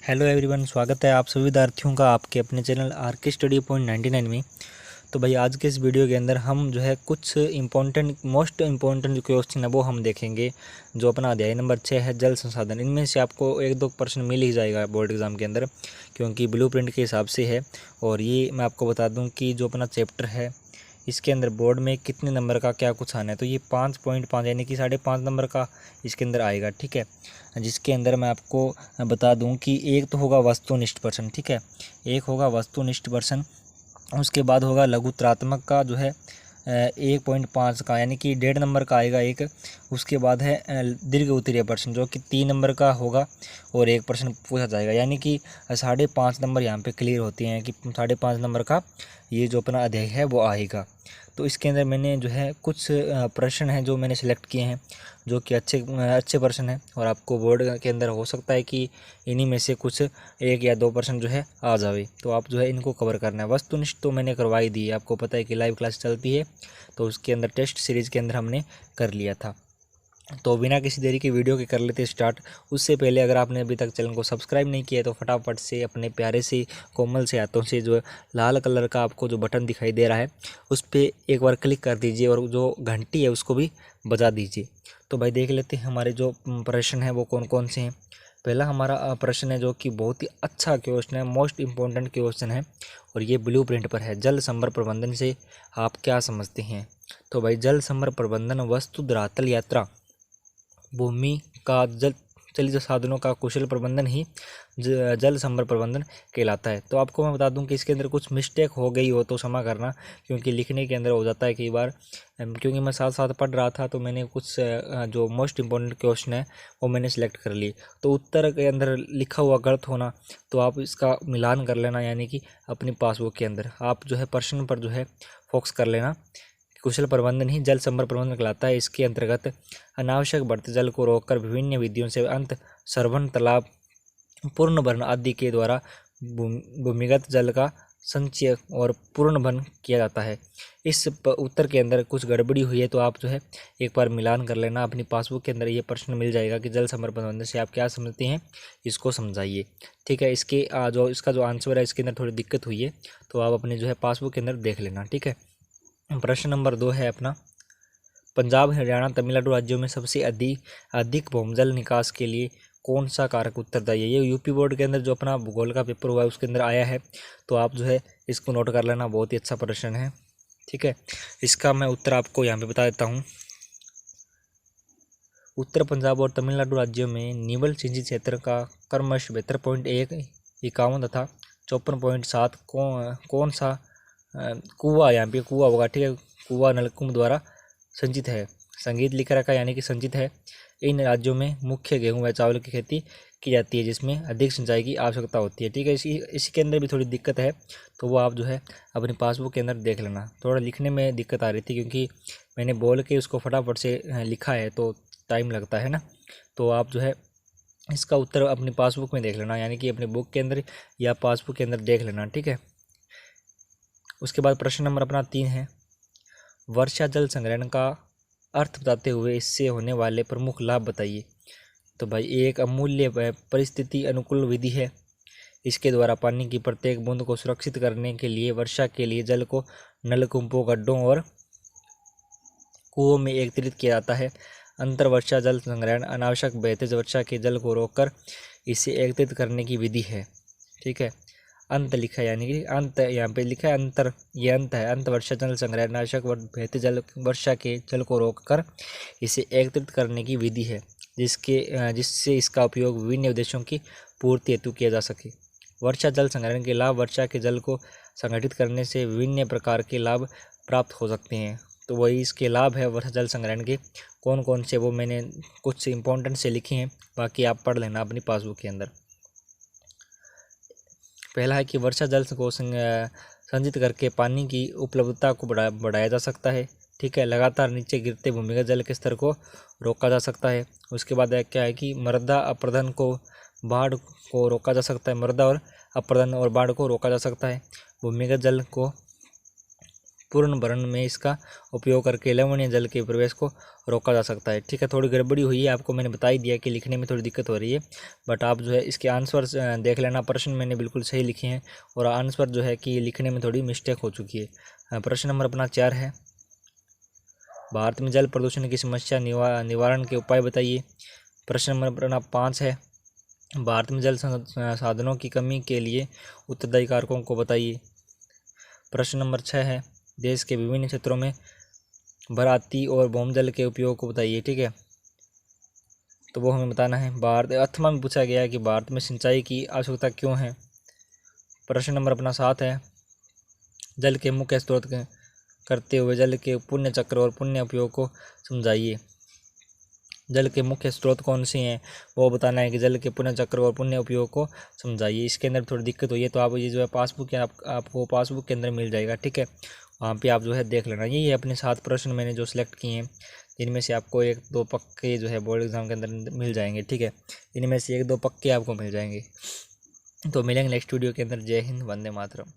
Hello everyone, स्वागत है आप सभी विद्यार्थियों का आपके अपने चैनल आर के स्टडी पॉइंट 99 में। तो भाई आज के इस वीडियो के अंदर हम जो है कुछ मोस्ट इम्पोर्टेंट जो क्वेश्चन है वो हम देखेंगे। जो अपना अध्याय नंबर 6 है जल संसाधन, इनमें से आपको 1-2 प्रश्न मिल ही जाएगा बोर्ड एग्जाम के अंदर, क्योंकि ब्लूप्रिंट के हिसाब से है। और ये मैं आपको बता दूँ कि जो अपना चैप्टर है इसके अंदर बोर्ड में कितने नंबर का क्या कुछ आना है, तो ये 5.5 यानी कि 5.5 नंबर का इसके अंदर आएगा। ठीक है, जिसके अंदर मैं आपको बता दूं कि एक तो होगा वस्तुनिष्ठ प्रश्न। ठीक है, एक होगा वस्तुनिष्ठ प्रश्न, उसके बाद होगा लघुत्रात्मक का जो है 1.5 का यानी कि 1.5 नंबर का आएगा एक। उसके बाद है दीर्घ उत्तरीय प्रश्न जो कि 3 नंबर का होगा और एक प्रश्न पूछा जाएगा, यानी कि 5.5 नंबर यहाँ पे क्लियर होते हैं कि 5.5 नंबर का ये जो अपना अध्याय है वो आएगा। तो इसके अंदर मैंने जो है कुछ प्रश्न हैं जो मैंने सेलेक्ट किए हैं जो कि अच्छे प्रश्न हैं, और आपको बोर्ड के अंदर हो सकता है कि इन्हीं में से कुछ 1 या 2 प्रश्न जो है आ जावे, तो आप जो है इनको कवर करना है। वस्तुनिष्ठ तो मैंने करवाई दी है, आपको पता है कि लाइव क्लास चलती है, तो उसके अंदर टेस्ट सीरीज़ के अंदर हमने कर लिया था। तो बिना किसी देरी के वीडियो के कर लेते स्टार्ट। उससे पहले अगर आपने अभी तक चैनल को सब्सक्राइब नहीं किया है तो फटाफट से अपने प्यारे से कोमल से हाथों से जो लाल कलर का आपको जो बटन दिखाई दे रहा है उस पर एक बार क्लिक कर दीजिए और जो घंटी है उसको भी बजा दीजिए। तो भाई देख लेते हैं हमारे जो प्रश्न हैं वो कौन कौन से हैं। पहला हमारा प्रश्न है जो कि बहुत ही अच्छा क्वेश्चन है, मोस्ट इम्पोर्टेंट क्वेश्चन है, और ये ब्लूप्रिंट पर है। जल संभर प्रबंधन से आप क्या समझते हैं? तो भाई जल संभर प्रबंधन वस्तु धरातल यात्रा भूमि का जल साधनों का कुशल प्रबंधन ही जल संभर प्रबंधन कहलाता है। तो आपको मैं बता दूं कि इसके अंदर कुछ मिस्टेक हो गई हो तो क्षमा करना, क्योंकि लिखने के अंदर हो जाता है कई बार, क्योंकि मैं साथ साथ पढ़ रहा था तो मैंने कुछ जो मोस्ट इम्पोर्टेंट क्वेश्चन है वो मैंने सेलेक्ट कर लिए। तो उत्तर के अंदर लिखा हुआ गलत होना तो आप इसका मिलान कर लेना, यानी कि अपनी पासबुक के अंदर आप जो है प्रश्न पर जो है फोकस कर लेना। कुशल प्रबंधन ही जल संभर प्रबंधन कहलाता है। इसके अंतर्गत अनावश्यक बढ़ते जल को रोककर विभिन्न विधियों से अंत सरवण, तालाब, पूर्ण भरण आदि के द्वारा भूमिगत जल का संचय और पूर्ण भरण किया जाता है। इस उत्तर के अंदर कुछ गड़बड़ी हुई है तो आप जो है एक बार मिलान कर लेना। अपनी पासबुक के अंदर ये प्रश्न मिल जाएगा कि जल संभर प्रबंधन से आप क्या समझते हैं, इसको समझाइए। ठीक है, इसका जो आंसर है इसके अंदर थोड़ी दिक्कत हुई है तो आप अपने जो है पासबुक के अंदर देख लेना। ठीक है, प्रश्न नंबर 2 है अपना, पंजाब, हरियाणा, तमिलनाडु राज्यों में सबसे अधिक भूजल निकास के लिए कौन सा कारक उत्तरदायी है? ये यूपी बोर्ड के अंदर जो अपना भूगोल का पेपर हुआ है उसके अंदर आया है, तो आप जो है इसको नोट कर लेना, बहुत ही अच्छा प्रश्न है। ठीक है, इसका मैं उत्तर आपको यहाँ पे बता देता हूँ। उत्तर पंजाब और तमिलनाडु राज्यों में निवल सिंचित क्षेत्र का क्रमश 72.1, 51 तथा 54.7 कौन सा कुआं, यहाँ पे कुआं होगा। ठीक है, कुआं नलकूप द्वारा संचित है, संगीत लिख रखा यानी कि संचित है। इन राज्यों में मुख्य गेहूं व चावल की खेती की जाती है जिसमें अधिक सिंचाई की आवश्यकता होती है। ठीक है, इसके अंदर भी थोड़ी दिक्कत है तो वो आप जो है अपनी पासबुक के अंदर देख लेना। थोड़ा लिखने में दिक्कत आ रही थी क्योंकि मैंने बोल के उसको फटाफट से लिखा है तो टाइम लगता है ना, तो आप जो है इसका उत्तर अपनी पासबुक में देख लेना, यानी कि अपनी बुक के अंदर या पासबुक के अंदर देख लेना। ठीक है, उसके बाद प्रश्न नंबर अपना 3 है, वर्षा जल संग्रहण का अर्थ बताते हुए इससे होने वाले प्रमुख लाभ बताइए। तो भाई ये एक अमूल्य परिस्थिति अनुकूल विधि है। इसके द्वारा पानी की प्रत्येक बूंद को सुरक्षित करने के लिए वर्षा के लिए जल को नलकूपों, गड्ढों और कुओं में एकत्रित किया जाता है। अंतर वर्षा जल संग्रहण अनावश्यक बहते वर्षा के जल को रोककर इसे एकत्रित करने की विधि है। ठीक है, अंत लिखा है यानी कि अंत यहाँ पे लिखा है अंतर, ये अंत है। अंत वर्षा जल संग्रहण अनावश्यक बहते जल वर्षा के जल को रोककर इसे एकत्रित करने की विधि है जिससे इसका उपयोग विभिन्न उद्देश्यों की पूर्ति हेतु किया जा सके। वर्षा जल संग्रहण के लाभ, वर्षा के जल को संगठित करने से विभिन्न प्रकार के लाभ प्राप्त हो सकते हैं। तो वही इसके लाभ है वर्षा जल संग्रहण के कौन कौन से, वो मैंने कुछ इंपॉर्टेंट से लिखे हैं, बाकी आप पढ़ लेना अपनी पासबुक के अंदर। पहला है कि वर्षा जल को संचित करके पानी की उपलब्धता को बढ़ाया जा सकता है। ठीक है, लगातार नीचे गिरते भूमिगत जल के स्तर को रोका जा सकता है। उसके बाद क्या है कि मृदा अपरदन को, बाढ़ को रोका जा सकता है। मृदा और अपरदन और बाढ़ को रोका जा सकता है। भूमिगत जल को पूर्ण भरण में इसका उपयोग करके लवणीय जल के प्रवेश को रोका जा सकता है। ठीक है, थोड़ी गड़बड़ी हुई है, आपको मैंने बता ही दिया कि लिखने में थोड़ी दिक्कत हो रही है, बट आप जो है इसके आंसर देख लेना। प्रश्न मैंने बिल्कुल सही लिखे हैं और आंसर जो है कि लिखने में थोड़ी मिस्टेक हो चुकी है। प्रश्न नंबर अपना 4 है, भारत में जल प्रदूषण की समस्या निवारण के उपाय बताइए। प्रश्न नंबर अपना 5 है, भारत में जल साधनों की कमी के लिए उत्तरदायी कारकों को बताइए। प्रश्न नंबर 6 है, देश के विभिन्न क्षेत्रों में बराती और भौमजल के उपयोग को बताइए। ठीक है, तो वो हमें बताना है। भारत अथवा में पूछा गया है कि भारत में सिंचाई की आवश्यकता क्यों है। प्रश्न नंबर अपना 7 है, जल के मुख्य स्रोत करते हुए जल के पुण्य चक्र और पुण्य उपयोग को समझाइए। जल के मुख्य स्रोत कौन से हैं वो बताना है कि जल के पुण्य चक्र और पुण्य उपयोग को समझाइए। इसके अंदर थोड़ी दिक्कत हुई है तो आप ये जो है पासबुक है आपको पासबुक के अंदर मिल जाएगा। ठीक है, वहाँ पे आप जो है देख लेना। यही है अपने 7 प्रश्न मैंने जो सिलेक्ट किए हैं, इनमें से आपको 1-2 पक्के जो है बोर्ड एग्जाम के अंदर मिल जाएंगे। ठीक है, इनमें से 1-2 पक्के आपको मिल जाएंगे। तो मिलेंगे नेक्स्ट वीडियो के अंदर। जय हिंद, वंदे मातरम।